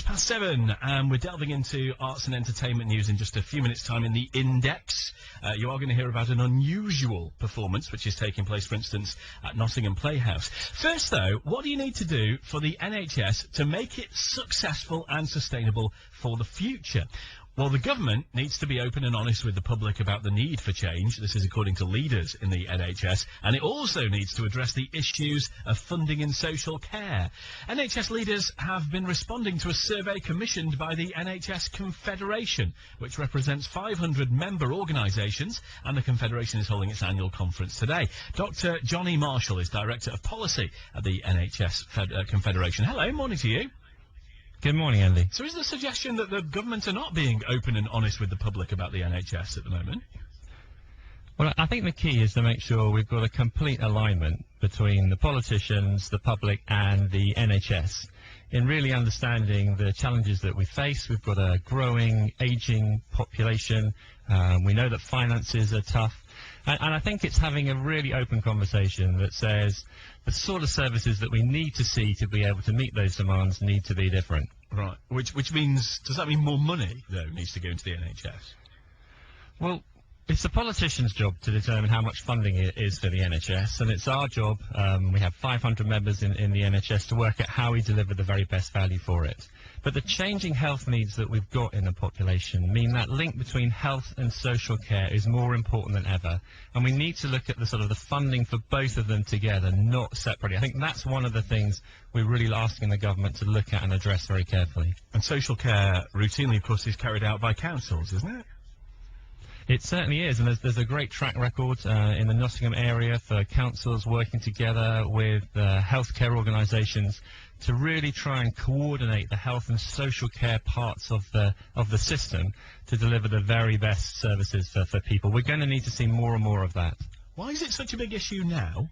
7, and we're delving into arts and entertainment news in just a few minutes' time in the Index. You are going to hear about an unusual performance which is taking place, for instance, at Nottingham Playhouse. First, though, what do you need to do for the NHS to make it successful and sustainable for the future? Well, the government needs to be open and honest with the public about the need for change. This is according to leaders in the NHS. And it also needs to address the issues of funding in social care. NHS leaders have been responding to a survey commissioned by the NHS Confederation, which represents 500 member organisations, and the Confederation is holding its annual conference today. Dr. Johnny Marshall is Director of Policy at the NHS Confederation. Hello, morning to you. Good morning, Andy. So is the suggestion that the government are not being open and honest with the public about the NHS at the moment? Well, I think the key is to make sure we've got a complete alignment between the politicians, the public and the NHS in really understanding the challenges that we face. We've got a growing, ageing population. We know that finances are tough. And I think it's having a really open conversation that says the sort of services that we need to see to be able to meet those demands need to be different. Right. Which means, does that mean more money, though, needs to go into the NHS? Well, it's the politician's job to determine how much funding it is for the NHS, and it's our job, we have 500 members in the NHS, to work out how we deliver the very best value for it. But the changing health needs that we've got in the population mean that link between health and social care is more important than ever, and we need to look at the sort of the funding for both of them together, not separately. I think that's one of the things we're really asking the government to look at and address very carefully. And social care routinely, of course, is carried out by councils, isn't it? It certainly is, and there's a great track record in the Nottingham area for councils working together with healthcare organisations to really try and coordinate the health and social care parts of the system to deliver the very best services for people. We're going to need to see more and more of that. Why is it such a big issue now?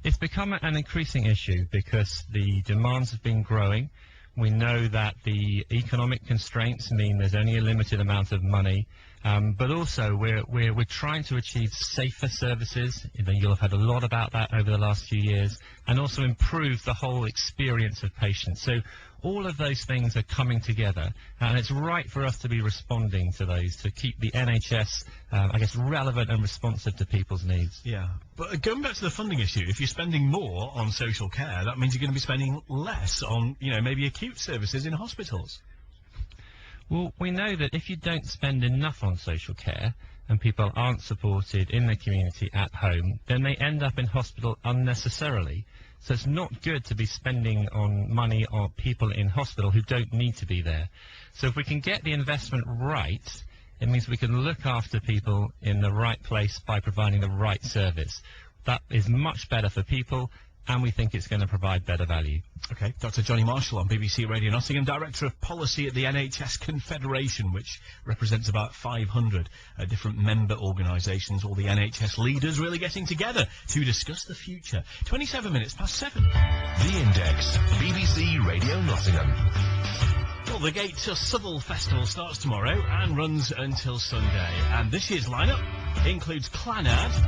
It's become an increasing issue because the demands have been growing. We know that the economic constraints mean there's only a limited amount of money, but also we're trying to achieve safer services. You'll have had a lot about that over the last few years, and also improve the whole experience of patients. So all of those things are coming together, and it's right for us to be responding to those, to keep the NHS, I guess, relevant and responsive to people's needs. Yeah, but going back to the funding issue, if you're spending more on social care, that means you're going to be spending less on, maybe acute services in hospitals. Well, we know that if you don't spend enough on social care and people aren't supported in the community at home, then they end up in hospital unnecessarily. So it's not good to be spending on money on people in hospital who don't need to be there. So if we can get the investment right, it means we can look after people in the right place by providing the right service. That is much better for people, and we think it's going to provide better value. OK, Dr. Johnny Marshall on BBC Radio Nottingham, Director of Policy at the NHS Confederation, which represents about 500 different member organisations, all the NHS leaders really getting together to discuss the future. 27 minutes past 7. The Index, BBC Radio Nottingham. Well, the Gate to Southall Festival starts tomorrow and runs until Sunday. And this year's lineup includes Clannad,